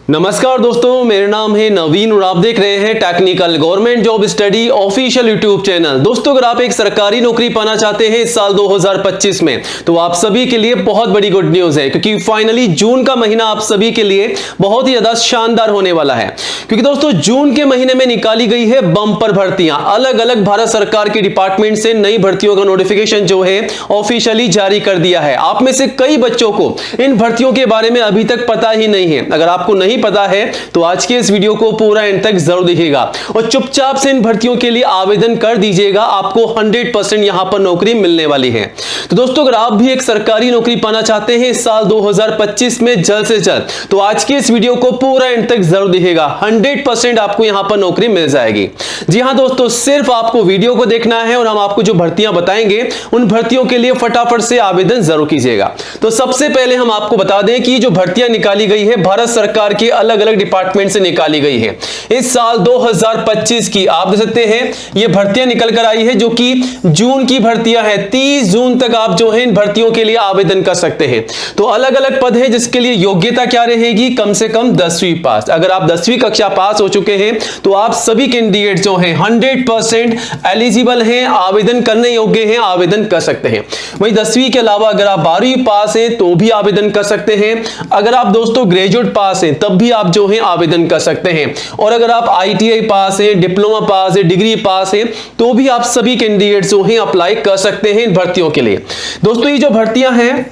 नमस्कार दोस्तों, मेरा नाम है नवीन और आप देख रहे हैं technical government job study official YouTube channel. दोस्तों, अगर आप एक सरकारी नौकरी पाना चाहते हैं इस साल 2025 में तो आप सभी के लिए बहुत बड़ी गुड न्यूज है, क्योंकि फाइनली जून का महीना आप सभी के लिए बहुत ही ज्यादा शानदार होने वाला है। क्योंकि दोस्तों जून के महीने में निकाली गई है बम्पर भर्तियां। अलग अलग भारत सरकार के डिपार्टमेंट से नई भर्तियों का नोटिफिकेशन जो है ऑफिशियली जारी कर दिया है। आप में से कई बच्चों को इन भर्तियों के बारे में अभी तक पता ही नहीं है। अगर आपको नहीं पता है तो आज के इस वीडियो को पूरा एंड तक जरूर देखिएगा और चुपचाप से इन भर्तियों के लिए आवेदन कर दीजिएगा। आपको 100% यहां पर नौकरी मिलने वाली है। तो दोस्तों, अगर आप भी एक सरकारी नौकरी पाना चाहते हैं इस साल 2025 में जल्द से जल्द, तो आज के इस वीडियो को पूरा एंड तक जरूर देखिएगा। 100% आपको यहां पर नौकरी मिल जाएगी। जी हां दोस्तों, सिर्फ आपको वीडियो को देखना है और हम आपको जो भर्तियां बताएंगे उन भर्तियों के लिए फटाफट से आवेदन जरूर कीजिएगा। तो सबसे पहले हम आपको बता दें कि जो भर्तियां निकाली गई है भारत सरकार के अलग अलग डिपार्टमेंट से निकाली गई है इस साल 2025 की। आप देख सकते हैं ये भर्तियां निकल कर आई है जो कि जून की भर्तियां हैं। 30 जून तक आप जो है इन भर्तियों के लिए आवेदन कर सकते हैं। तो अलग अलग पद है जिसके लिए योग्यता क्या रहेगी, कम से कम 10वीं पास। अगर आप 10वीं कक्षा पास हो चुके हैं तो आप सभी कैंडिडेट जो हैं 100% एलिजिबल हैं, आवेदन करने योग्य हैं, आवेदन कर सकते हैं। वहीं 10वीं के अलावा अगर आप 12वीं पास हैं तो भी आवेदन कर सकते हैं। अगर आप दोस्तों ग्रेजुएट पास हैं तब भी आप जो है आवेदन कर सकते हैं। और अगर आप ITI पास हैं, डिप्लोमा पास है, डिग्री पास है तो भी आप सभी कैंडिडेट्स जो हैं अप्लाई कर सकते हैं इन भर्तियों के लिए। दोस्तों, ये जो भर्तियां हैं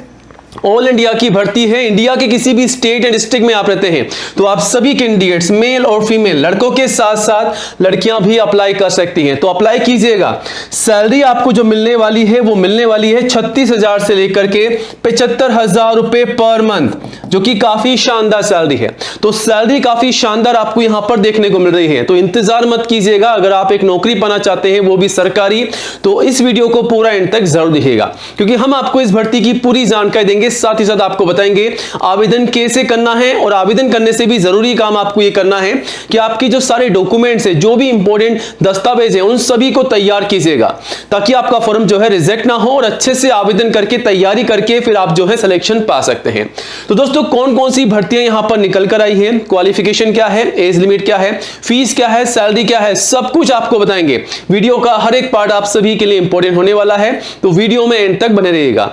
ऑल इंडिया की भर्ती है। इंडिया के किसी भी स्टेट एंड डिस्ट्रिक्ट में आप रहते हैं तो आप सभी कैंडिडेट्स मेल और फीमेल, लड़कों के साथ साथ लड़कियां भी अप्लाई कर सकती हैं। तो अप्लाई कीजिएगा। सैलरी आपको जो मिलने वाली है वो मिलने वाली है 36,000 से लेकर के 75,000 रुपए पर मंथ, जो कि काफी शानदार सैलरी है। तो सैलरी काफी शानदार आपको यहां पर देखने को मिल रही है। तो इंतजार मत कीजिएगा। अगर आप एक नौकरी पाना चाहते हैं वो भी सरकारी, तो इस वीडियो को पूरा एंड तक जरूर देखिएगा, क्योंकि हम आपको इस भर्ती की पूरी जानकारी देंगे। साथ ही साथ आपको बताएंगे आवेदन कैसे करना है। और आवेदन करने से भी जरूरी काम आपको यह करना है कि आपकी जो सारे डॉक्यूमेंट्स है, जो भी इंपॉर्टेंट दस्तावेज है, उन सभी को तैयार कीजिएगा ताकि आपका फॉर्म जो है रिजेक्ट ना हो और अच्छे से आवेदन करके तैयारी करके फिर आप जो है सिलेक्शन पा सकते हैं। तो दोस्तों, कौन कौन सी भर्तियां यहां पर निकल कर आई है, क्वालिफिकेशन क्या है, एज लिमिट क्या है, फीस क्या है, सैलरी क्या है, सब कुछ आपको बताएंगे। वीडियो का हर एक पार्ट आप सभी के लिए इंपॉर्टेंट होने वाला है, तो वीडियो में एंड तक बने रहिएगा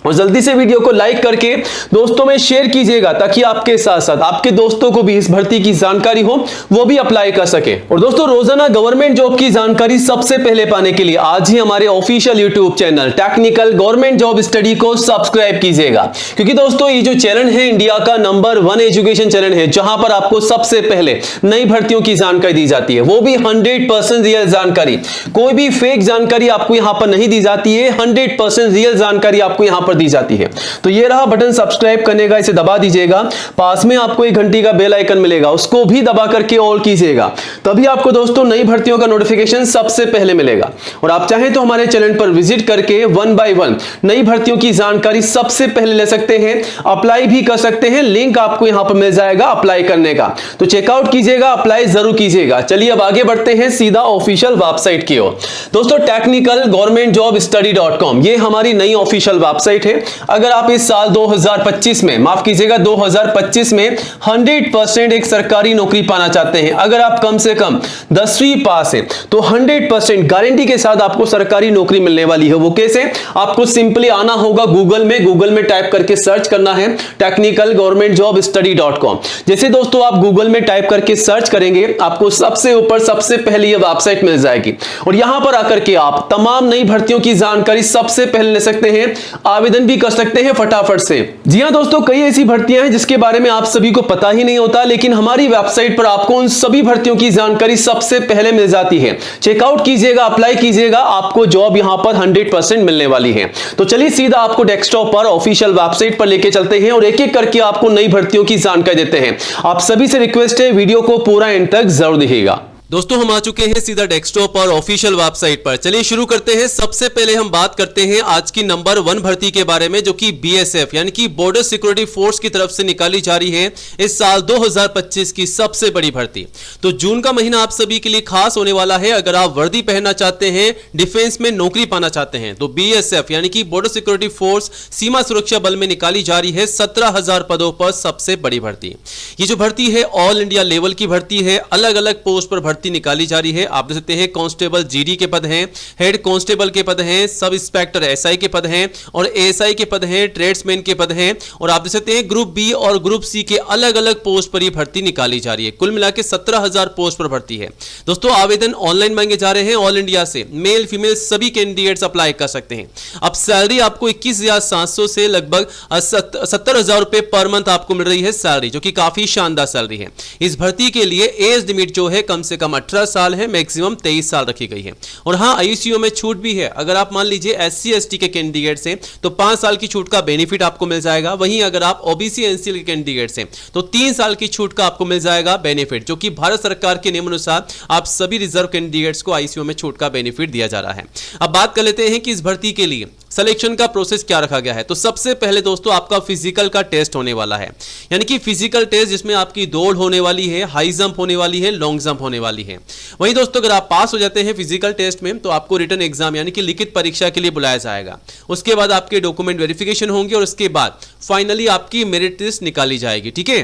और जल्दी से वीडियो को लाइक करके दोस्तों में शेयर कीजिएगा ताकि आपके साथ साथ आपके दोस्तों को भी इस भर्ती की जानकारी हो, वो भी अप्लाई कर सके। और दोस्तों, रोजाना गवर्नमेंट जॉब की जानकारी सबसे पहले पाने के लिए आज ही हमारे official YouTube channel technical government job study को सब्सक्राइब कीजिएगा, क्योंकि दोस्तों ये जो चैनल है इंडिया का नंबर 1 एजुकेशन चैनल है, जहां पर आपको सबसे पहले नई भर्तियों की जानकारी दी जाती है, वो भी 100% रियल जानकारी। कोई भी फेक जानकारी आपको यहां पर नहीं दी जाती है। 100% रियल जानकारी आपको यहां दी जाती है। तो ये रहा बटन सब्सक्राइब करने का, इसे दबा दीजिएगा। पास में आपको एक घंटी का बेल आइकन मिलेगा, उसको भी दबा करके ऑल कीजिएगा, तभी आपको दोस्तों नई भर्तियों का नोटिफिकेशन सबसे पहले मिलेगा। और आप चाहें तो हमारे चैनल पर विजिट करके 1 बाय 1 नई भर्तियों की जानकारी सबसे पहले ले सकते हैं, अप्लाई भी कर सकते हैं। लिंक आपको यहां पर मिल जाएगा अप्लाई करने का, तो चेकआउट कीजिएगा, अप्लाई जरूर कीजिएगा। चलिए अब आगे बढ़ते हैं सीधा ऑफिशियल वेबसाइट की ओर। दोस्तों, टेक्निकल गवर्नमेंट जॉब स्टडी.com ये हमारी नई ऑफिशियल वेबसाइट है। अगर आप इस साल 2025 में, माफ कीजिएगा 2025 में 100% एक सरकारी नौकरी पाना चाहते हैं, अगर आप कम से कम 10वीं पास हैं तो 100% गारंटी के साथ आपको सरकारी नौकरी मिलने वाली है। वो कैसे? आपको सिंपली आना होगा गूगल में टाइप करके सर्च करना है टेक्निकल गवर्नमेंट जॉब स्टडी.com। जैसे दोस्तों आप गूगल में टाइप करके सर्च करेंगे, आपको सबसे ऊपर सबसे पहले ये वेबसाइट मिल जाएगी और यहां पर आकर के आप तमाम नई भर्तियों की जानकारी सबसे पहले ले सकते हैं, आवेदन भी कर सकते हैं फटाफट से। जी हां दोस्तों, कई ऐसी भर्तियां हैं जिसके बारे में आप सभी को पता ही नहीं होता, लेकिन हमारी वेबसाइट पर आपको उन सभी भर्तियों की जानकारी सबसे पहले मिल जाती है। चेकआउट कीजिएगा, अप्लाई कीजिएगा, आपको जॉब यहां पर 100% मिलने वाली है। तो चलिए सीधा आपको डेस्कटॉप पर ऑफिशियल वेबसाइट पर लेके चलते हैं और एक एक करके आपको नई भर्तियों की जानकारी देते हैं। आप सभी से रिक्वेस्ट है वीडियो को पूरा एंड तक जरूर देखिएगा। दोस्तों हम आ चुके हैं सीधा डेस्कटॉप और ऑफिशियल वेबसाइट पर। चलिए शुरू करते हैं। सबसे पहले हम बात करते हैं आज की नंबर 1 भर्ती के बारे में, जो कि बीएसएफ यानी कि बॉर्डर सिक्योरिटी फोर्स की तरफ से निकाली जा रही है इस साल 2025 की सबसे बड़ी भर्ती। तो जून का महीना आप सभी के लिए खास होने वाला है। अगर आप वर्दी पहनना चाहते हैं, डिफेंस में नौकरी पाना चाहते हैं, तो बीएसएफ यानी कि बॉर्डर सिक्योरिटी फोर्स सीमा सुरक्षा बल में निकाली जा रही है 17,000 पदों पर सबसे बड़ी भर्ती। ये जो भर्ती है ऑल इंडिया लेवल की भर्ती है। अलग अलग पोस्ट पर भर्ती निकाली जा रही है। आप देख सकते हैं कांस्टेबल जीडी के पद हैं, हेड कांस्टेबल के पद हैं, सब इंस्पेक्टर एसआई के पद हैं और एएसआई के पद हैं, ट्रेड्समैन के पद हैं। और आप देख सकते हैं ग्रुप बी और ग्रुप सी के अलग अलग पोस्ट पर यह भर्ती निकाली जा रही है। कुल मिलाकर 17,000 पोस्ट पर भर्ती है। दोस्तों आवेदन ऑनलाइन मांगे जा रहे हैं ऑल इंडिया से। मेल फीमेल सभी कैंडिडेट्स अप्लाई कर सकते हैं। अब सैलरी आपको 21,700 से लगभग 70,000 रुपए पर मंथ आपको मिल रही है सैलरी, जो कि काफी शानदार सैलरी है। इस भर्ती के लिए एज लिमिट जो है कम से कम 18 साल है, मैक्सिमम 23 साल रखी गई है। और हाँ, आईसीयू में छूट भी है। अगर आप मान लीजिए एससी एसटी के कैंडिडेट से तो 5 साल की छूट का बेनिफिट आपको मिल जाएगा। वहीं अगर आप ओबीसी एनसीएल के कैंडिडेट से तो 3 साल की छूट का आपको मिल जाएगा बेनिफिट, जो कि भारत सरकार के नियमानुसार आप सभी रिजर्व कैंडिडेट्स को आईसीयू में छूट का बेनिफिट दिया जा रहा है। अब बात कर लेते हैं कि इस भर्ती के लिए सिलेक्शन का प्रोसेस क्या रखा गया है। तो सबसे पहले दोस्तों आपका फिजिकल का टेस्ट होने वाला है, यानी कि फिजिकल टेस्ट जिसमें आपकी दौड़ होने वाली है, हाई जंप होने वाली है, लॉन्ग जंप होने वाली है। वहीं दोस्तों अगर आप पास हो जाते हैं फिजिकल टेस्ट में तो आपको रिटन एग्जाम यानी कि लिखित परीक्षा के लिए बुलाया जाएगा। उसके बाद आपके डॉक्यूमेंट वेरिफिकेशन होंगे और उसके बाद फाइनली आपकी मेरिट लिस्ट निकाली जाएगी। ठीक है,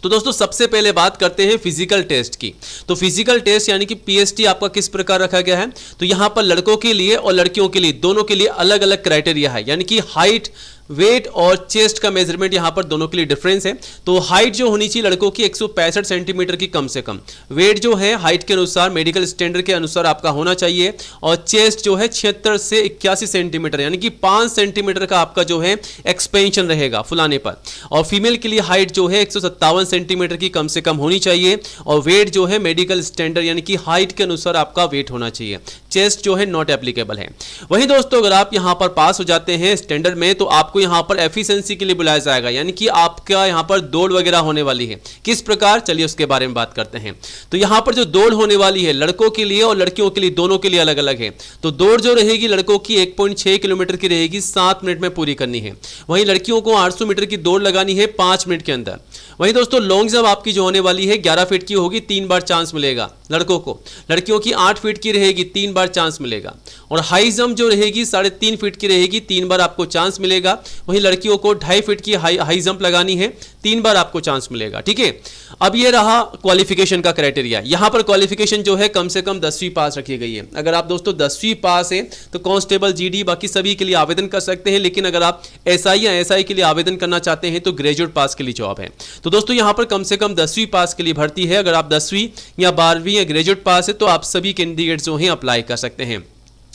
तो दोस्तों सबसे पहले बात करते हैं फिजिकल टेस्ट की। तो फिजिकल टेस्ट यानी कि पीएसटी आपका किस प्रकार रखा गया है। तो यहां पर लड़कों के लिए और लड़कियों के लिए दोनों के लिए अलग अलग क्राइटेरिया है, यानी कि हाइट, वेट और चेस्ट का मेजरमेंट यहां पर दोनों के लिए डिफरेंस है। तो हाइट जो होनी चाहिए लड़कों की 165 सेंटीमीटर की कम से कम। वेट जो है हाइट के अनुसार मेडिकल स्टैंडर्ड के अनुसार आपका होना चाहिए। और चेस्ट जो है 76 से 81 सेंटीमीटर, यानी कि 5 सेंटीमीटर का आपका जो है एक्सपेंशन रहेगा फुलाने पर। और फीमेल के लिए हाइट जो है 157 सेंटीमीटर की कम से कम होनी चाहिए। और वेट जो है मेडिकल स्टैंडर्ड यानी कि हाइट के अनुसार आपका वेट होना चाहिए। चेस्ट जो है नॉट एप्लीकेबल है। वहीं दोस्तों अगर आप यहां पर पास हो जाते हैं स्टैंडर्ड में तो आपको यहां पर एफिशिएंसी के लिए बुलाया जाएगा, यानी कि आपका यहां पर दौड़ वगैरह होने वाली है। किस प्रकार, चलिए उसके बारे में बात करते हैं। तो यहां पर जो दौड़ होने वाली है लड़कों के लिए और लड़कियों के लिए दोनों के लिए अलग अलग है। तो दौड़ जो रहेगी लड़कों की 1.6 किलोमीटर की रहेगी, 7 मिनट में पूरी करनी है। वहीं लड़कियों को 800 मीटर की दौड़ लगानी है 5 मिनट के अंदर। वहीं दोस्तों लॉन्ग जंप आपकी जो होने वाली है 11 फीट की होगी, 3 बार चांस मिलेगा लड़कों को। लड़कियों की 8 फीट की रहेगी, 3 बार चांस मिलेगा। और हाई जंप जो रहेगी 3.5 फीट की रहेगी, 3 बार आपको चांस मिलेगा। वहीं लड़कियों को 2.5 फीट की हाई जंप लगानी है, 3 बार आपको चांस मिलेगा। ठीक है, अब ये रहा क्वालिफिकेशन का क्राइटेरिया। यहां पर क्वालिफिकेशन जो है कम से कम 10वीं पास रखी गई है। अगर आप दोस्तों 10वीं पास है तो कांस्टेबल जीडी बाकी सभी के लिए आवेदन कर सकते हैं। लेकिन अगर आप एसआई या एसआई के लिए आवेदन करना चाहते हैं तो ग्रेजुएट पास के लिए जॉब है। तो दोस्तों यहां पर कम से कम 10वीं पास के लिए भर्ती है। अगर आप 10वीं या 12वीं या ग्रेजुएट पास है तो आप सभी कैंडिडेट्स जो हैं अप्लाई कर सकते हैं।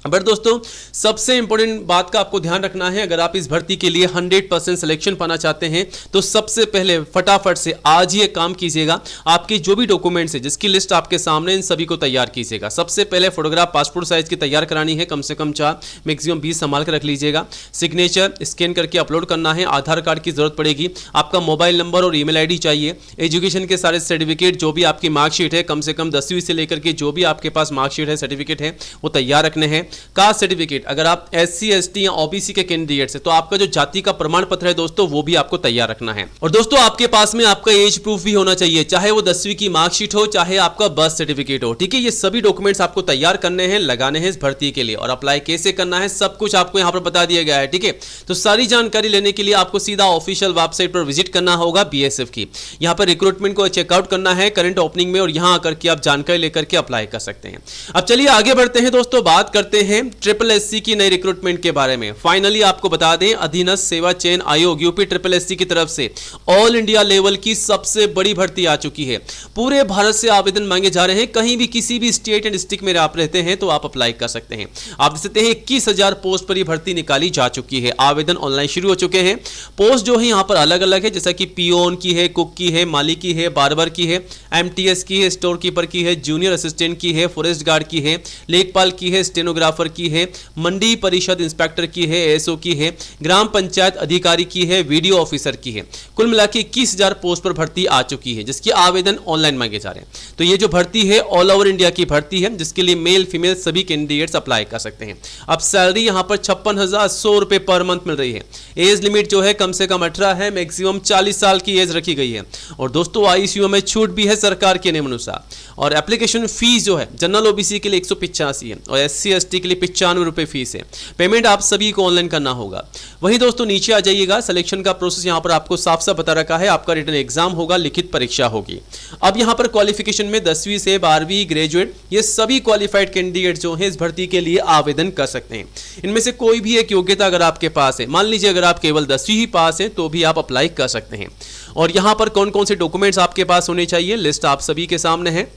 बट दोस्तों सबसे इंपॉर्टेंट बात का आपको ध्यान रखना है, अगर आप इस भर्ती के लिए 100% सिलेक्शन पाना चाहते हैं तो सबसे पहले फटाफट से आज ही एक काम कीजिएगा। आपके जो भी डॉक्यूमेंट्स है जिसकी लिस्ट आपके सामने, इन सभी को तैयार कीजिएगा। सबसे पहले फोटोग्राफ पासपोर्ट साइज की तैयार करानी है, कम से कम 4 मैक्सिमम 20 संभाल कर रख लीजिएगा। सिग्नेचर स्कैन करके अपलोड करना है। आधार कार्ड की जरूरत पड़ेगी। आपका मोबाइल नंबर और ईमेल आईडी चाहिए। एजुकेशन के सारे सर्टिफिकेट, जो भी आपकी मार्कशीट है, कम से कम 10वीं से लेकर के जो भी आपके पास मार्कशीट है, सर्टिफिकेट है, वो तैयार रखने हैं। कास्ट सर्टिफिकेट, अगर आप एससी एसटी या ओबीसी के कैंडिडेट से तो आपका जो जाति का प्रमाण पत्र है दोस्तों वो भी आपको तैयार रखना है। और दोस्तों आपके पास में आपका एज प्रूफ भी होना चाहिए, चाहे वो 10वीं की मार्कशीट हो, चाहे आपका बर्थ सर्टिफिकेट हो। ठीक है, ये सभी डॉक्यूमेंट्स आपको तैयार करने हैं, लगाने हैं इस भर्ती के लिए। और अप्लाई कैसे करना है सब कुछ आपको यहां पर बता दिया गया है। ठीक है, तो सारी जानकारी लेने के लिए आपको सीधा ऑफिशियल वेबसाइट पर विजिट करना होगा बीएसएफ की। यहां पर रिक्रूटमेंट को चेकआउट करना है करंट ओपनिंग में, और यहां आकर के आप जानकारी लेकर के अप्लाई कर सकते हैं। अब चलिए आगे बढ़ते हैं दोस्तों, बात करते हैं ट्रिपल एससी की नई रिक्रूटमेंट के बारे में। फाइनली आपको बता दें, अधीनस्थ सेवा चयन आयोग यूपी ट्रिपल एससी की तरफ से ऑल इंडिया लेवल की सबसे बड़ी भर्ती आ चुकी है। पूरे भारत से आवेदन मांगे जा रहे हैं। कहीं भी किसी भी स्टेट एंड डिस्ट्रिक्ट में आप रहते हैं तो आप अप्लाई कर सकते हैं। आप देख सकते हैं 21,000 पोस्ट पर यह भर्ती निकाली जा चुकी है। आवेदन ऑनलाइन शुरू हो चुके हैं। पोस्ट जो है यहाँ पर अलग अलग है, जैसा कि पियोन की है, कुक की है, माली की है, बार्बर की है, एमटीएस की है, स्टोर कीपर की है, जूनियर असिस्टेंट की है, फॉरेस्ट गार्ड की है, लेखपाल की है, स्टेनोग्राफर स्टेनोग्राफर की है, मंडी परिषद इंस्पेक्टर की है, एएसओ की है, ग्राम पंचायत अधिकारी की है, वीडियो ऑफिसर की है। कुल मिला के 21,000 पोस्ट पर भर्ती आ चुकी है, जिसकी आवेदन ऑनलाइन मांगे जा रहे हैं। तो ये जो भर्ती है ऑल ओवर इंडिया की भर्ती है, जिसके लिए मेल फीमेल सभी कैंडिडेट्स अप्लाई कर सकते हैं। अब सैलरी यहां पर 56,100 रुपए पर मंथ मिल रही है। एज लिमिट जो है कम से कम 18 है, मैक्सिमम 40 साल की एज रखी गई है। और दोस्तों आईसीयू में छूट भी है सरकार के नियम अनुसार। और एप्लीकेशन फीस जो है जनरल ओबीसी के लिए 185 है और एससी एसटी के लिए 95 रुपए फीस है। पेमेंट आप सभी को ऑनलाइन करना होगा। वहीं दोस्तों नीचे आ जाइएगा, सिलेक्शन का प्रोसेस यहां पर आपको साफ साफ बता रखा है। आपका रिटन एग्जाम होगा, लिखित परीक्षा होगी। अब यहां पर क्वालिफिकेशन में 10वीं से 12वीं ग्रेजुएट ये सभी क्वालिफाइड कैंडिडेट जो हैं इस भर्ती के लिए आवेदन कर सकते हैं। इनमें से कोई भी एक योग्यता अगर आपके पास है, मान लीजिए अगर आप केवल 10वीं ही पास हैं तो भी आप अप्लाई कर सकते हैं। और यहां पर कौन कौन से डॉक्यूमेंट्स आपके पास होने चाहिए, लिस्ट आप सभी के सामने है।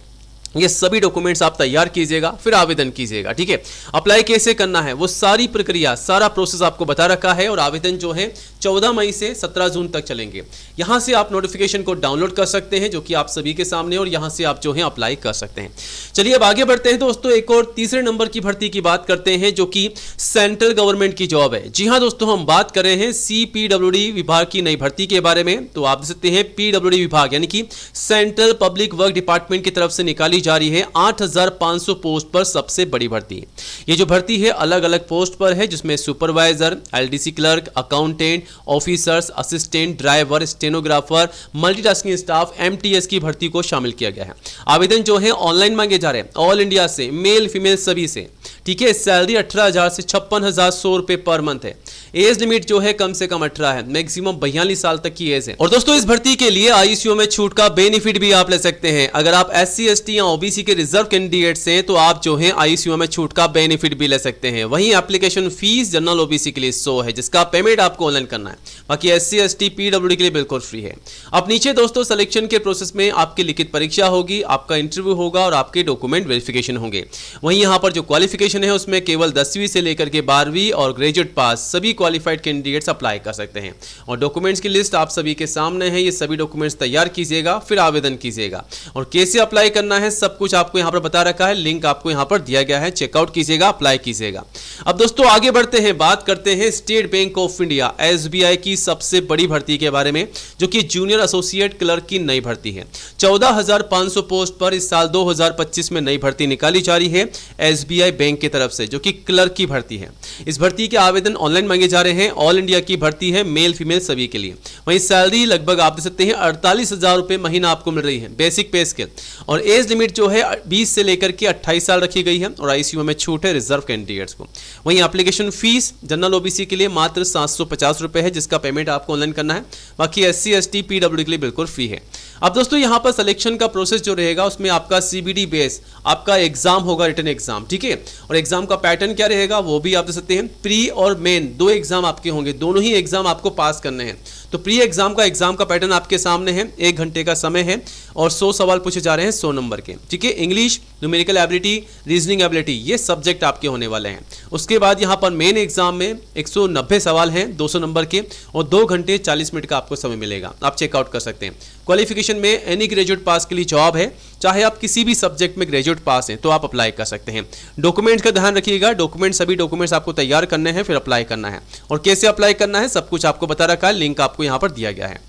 ये सभी डॉक्यूमेंट्स आप तैयार कीजिएगा, फिर आवेदन कीजिएगा। ठीक है, अप्लाई कैसे करना है वो सारी प्रक्रिया, सारा प्रोसेस आपको बता रखा है। और आवेदन जो है 14 मई से 17 जून तक चलेंगे। यहां से आप नोटिफिकेशन को डाउनलोड कर सकते हैं, जो कि आप सभी के सामने, और यहां से आप जो है अप्लाई कर सकते हैं। चलिए अब आगे बढ़ते हैं दोस्तों, एक और तीसरे नंबर की भर्ती की बात करते हैं, जो कि सेंट्रल गवर्नमेंट की जॉब है। जी हां दोस्तों, हम बात कर रहे हैं CPWD विभाग की नई भर्ती के बारे में। तो आप देख सकते हैं PWD विभाग यानी कि सेंट्रल पब्लिक वर्क डिपार्टमेंट की तरफ से निकाली जा रही है 8,500 पोस्ट पर सबसे बड़ी भर्ती है। ये जो भर्ती है अलग अलग पोस्ट पर है, जिसमें supervisor, LDC clerk, accountant, officers, assistant, driver, stenographer, multitasking staff, MTS की भर्ती को शामिल किया गया है। आवेदन जो है ऑनलाइन मांगे जा रहे हैं, ऑल इंडिया से, मेल फीमेल सभी से। ठीक है, सैलरी 18,000 से 56,100 रुपए पर मंथ है। एज लिमिट जो है कम से कम 18 है, मैक्सिमम 42 साल तक की एज है। और दोस्तों इस भर्ती के लिए आईसीयू में छूट का बेनिफिट भी आप ले सकते हैं। अगर आप SC ST या OBC के रिजर्व कैंडिडेट्स हैं तो आप जो है आईसीयू में छूट का बेनिफिट भी ले सकते हैं। वहीं एप्लीकेशन फीस जनरल OBC के लिए 100 है, जिसका पेमेंट आपको ऑनलाइन करना है। बाकी SC ST PWD के लिए बिल्कुल फ्री है। अब नीचे दोस्तों सिलेक्शन के प्रोसेस में आपकी लिखित परीक्षा होगी, आपका इंटरव्यू होगा और आपके डॉक्यूमेंट वेरिफिकेशन होंगे। वहीं यहाँ पर जो क्वालिफिकेशन है उसमें केवल 10वीं से लेकर के 12वीं और ग्रेजुएट पास सभी क्वालिफाइड कैंडिडेट्स अप्लाई कर सकते हैं। और डॉक्यूमेंट्स की लिस्ट आप सभी के सामने है। ये सभी डॉक्यूमेंट्स तैयार कीजिएगा, फिर आवेदन कीजिएगा। और कैसे अप्लाई करना है सब कुछ आपको यहाँ पर बता रखा है, लिंक आपको यहाँ पर दिया गया है, चेकआउट कीजिएगा, अप्लाई कीजिएगा। अब दोस्तों आगे बढ़ते हैं, बात करते हैं state bank of India SBI की सबसे बड़ी भर्ती के बारे में, जो कि जूनियर एसोसिएट क्लर्क की नई भर्ती है। 14,500 पोस्ट पर इस साल 2025 में नई भर्ती निकाली जा रही है SBI बैंक की तरफ से, जो कि क्लर्क की भर्ती है। इस भर्ती के आवेदन ऑनलाइन मांगे जा रहे हैं। ऑल इंडिया की भर्ती है, मेल फीमेल सभी के लिए। वहीं सैलरी लगभग आप देख सकते हैं 48,000 रुपए महीना आपको मिल रही है, बेसिक पे स्केल। और एज लिमिट जो है 20 से लेकर के 28 साल रखी गई है। और आईसीयू में छूट है रिजर्व कैंडिडेट्स को। वहीं एप्लीकेशन फीस जनरल OBC के लिए मात्र 750 रुपए है, जिसका पेमेंट आपको ऑनलाइन करना है। बाकी SC ST PWD के लिए बिल्कुल फ्री है। अब दोस्तों यहाँ पर सिलेक्शन का प्रोसेस जो रहेगा उसमें आपका CBD बेस आपका एग्जाम होगा, रिटन एग्जाम। ठीक है, और एग्जाम का पैटर्न क्या रहेगा वो भी आप देख सकते हैं। प्री और मेन 2 एग्जाम आपके होंगे, दोनों ही एग्जाम आपको पास करने हैं। तो प्री एग्जाम का पैटर्न आपके सामने है, 1 घंटे का समय है और 100 सवाल पूछे जा रहे हैं 100 नंबर के। ठीक है, English, numerical ability, reasoning ability ये सब्जेक्ट आपके होने वाले हैं। उसके बाद यहाँ पर मेन एग्जाम में 190 सवाल हैं 200 नंबर के और 2 घंटे 40 मिनट का आपको समय मिलेगा, आप चेकआउट कर सकते हैं। क्वालिफिकेशन में एनी ग्रेजुएट पास के लिए जॉब है, चाहे आप किसी भी सब्जेक्ट में ग्रेजुएट पास हैं तो आप अप्लाई कर सकते हैं। डॉक्यूमेंट्स का ध्यान रखिएगा, सभी डॉक्यूमेंट्स आपको तैयार करने हैं, फिर अप्लाई करना है। और कैसे अप्लाई करना है सब कुछ आपको बता रखा है, लिंक आपको यहाँ पर दिया गया है।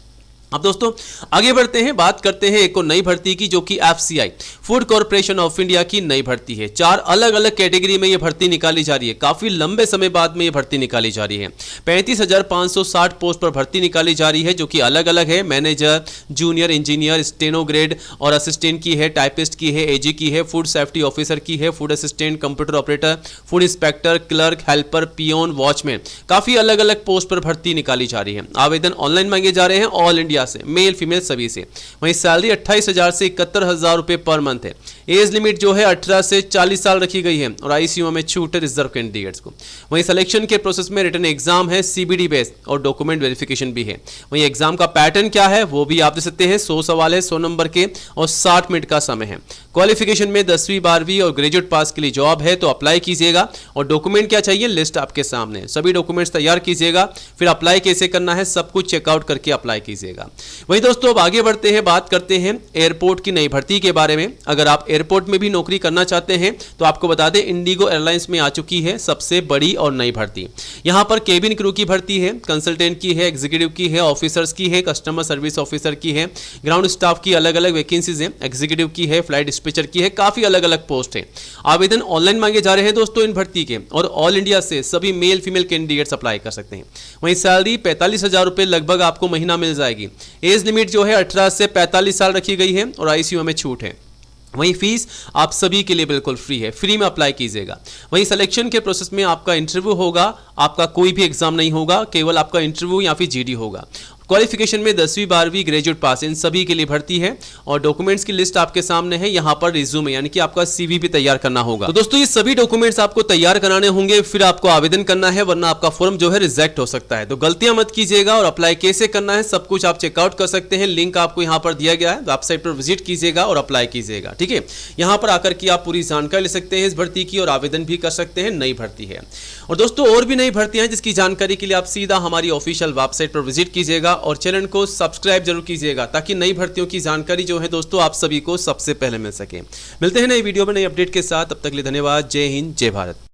अब दोस्तों आगे बढ़ते हैं, बात करते हैं एक और नई भर्ती की, जो कि FCI food corporation of India की नई भर्ती है। 4 अलग अलग कैटेगरी में यह भर्ती निकाली जा रही है। काफी लंबे समय बाद में यह भर्ती निकाली जा रही है। 35,560 पोस्ट पर भर्ती निकाली जा रही है, जो कि अलग अलग है। मैनेजर, जूनियर इंजीनियर, स्टेनोग्रेड और असिस्टेंट की है, टाइपिस्ट की है, AG की है, फूड सेफ्टी ऑफिसर की है, food assistant, computer operator, food inspector, clerk, helper, peon, watchman. काफी अलग अलग पोस्ट पर भर्ती निकाली जा रही है। आवेदन ऑनलाइन मांगे जा रहे हैं ऑल इंडिया से, मेल फीमेल सभी से। वहीं सैलरी 28,000 से 71,000 रुपए पर मंथ है। एज लिमिट जो है 18 से 40 साल रखी गई है और आईसीयू में छूट है रिजर्व कैंडिडेट्स को। वहीं सिलेक्शन के प्रोसेस में रिटन एग्जाम है, CBD बेस्ड और डॉक्यूमेंट वेरिफिकेशन भी है। वहीं एग्जाम का पैटर्न क्या है वो भी आप देख सकते हैं। 100 सवाल है 100 नंबर के और 60 मिनट का समय है। क्वालिफिकेशन में 10वीं 12वीं और ग्रेजुएट पास के लिए जॉब है, तो अप्लाई कीजिएगा। और डॉक्यूमेंट क्या चाहिए लिस्ट आपके सामने, सभी डॉक्यूमेंट्स तैयार कीजिएगा, फिर अप्लाई कैसे करना है सब कुछ चेकआउट करके अप्लाई कीजिएगा। वहीं दोस्तों अब आगे बढ़ते हैं, बात करते हैं एयरपोर्ट की नई भर्ती के बारे में। अगर आप एयरपोर्ट में भी नौकरी करना चाहते हैं तो आपको बता दें, इंडिगो एयरलाइंस में आ चुकी है सबसे बड़ी और नई भर्ती। यहां पर केबिन क्रू की भर्ती है, कंसल्टेंट की है, एग्जीक्यूटिव की है, ऑफिसर्स की है, कस्टमर सर्विस ऑफिसर की है, ग्राउंड स्टाफ की अलग अलग वैकेंसीज है, एग्जीक्यूटिव की है, फ्लाइट डिस्पैचर की है, काफी अलग अलग पोस्ट है। आवेदन ऑनलाइन मांगे जा रहे हैं दोस्तों इन भर्ती के, और ऑल इंडिया से सभी मेल फीमेल कैंडिडेट्स अप्लाई कर सकते हैं। वहीं सैलरी 45,000 रुपए लगभग आपको महीना मिल जाएगी। एज लिमिट जो है 18 से 45 साल रखी गई है और आईसीयू में छूट है। वहीं फीस आप सभी के लिए बिल्कुल फ्री है, फ्री में अप्लाई कीजिएगा। वहीं सिलेक्शन के प्रोसेस में आपका इंटरव्यू होगा, आपका कोई भी एग्जाम नहीं होगा, केवल आपका इंटरव्यू या फिर जीडी होगा। क्वालिफिकेशन में 10वीं 12वीं ग्रेजुएट पास इन सभी के लिए भर्ती है, और डॉक्यूमेंट्स की लिस्ट आपके सामने है। यहां पर रिज्यूमे यानी कि आपका सीवी भी तैयार करना होगा। तो दोस्तों ये सभी डॉक्यूमेंट्स आपको तैयार कराने होंगे, फिर आपको आवेदन करना है, वरना आपका फॉर्म जो है रिजेक्ट हो सकता है। तो गलतियां मत कीजिएगा, और अप्लाई कैसे करना है सब कुछ आप चेकआउट कर सकते हैं। लिंक आपको यहां पर दिया गया है, वेबसाइट पर विजिट कीजिएगा और अप्लाई कीजिएगा। ठीक है, यहां पर आकर के आप पूरी जानकारी ले सकते हैं इस भर्ती की, और आवेदन भी कर सकते हैं। नई भर्ती है। और दोस्तों और भी नई भर्तियां हैं जिसकी जानकारी के लिए आप सीधा हमारी ऑफिशियल वेबसाइट पर विजिट कीजिएगा, और चैनल को सब्सक्राइब जरूर कीजिएगा, ताकि नई भर्तियों की जानकारी जो है दोस्तों आप सभी को सबसे पहले मिल सके। मिलते हैं नई वीडियो में नई अपडेट के साथ, तब तक के लिए धन्यवाद। जय हिंद, जय भारत।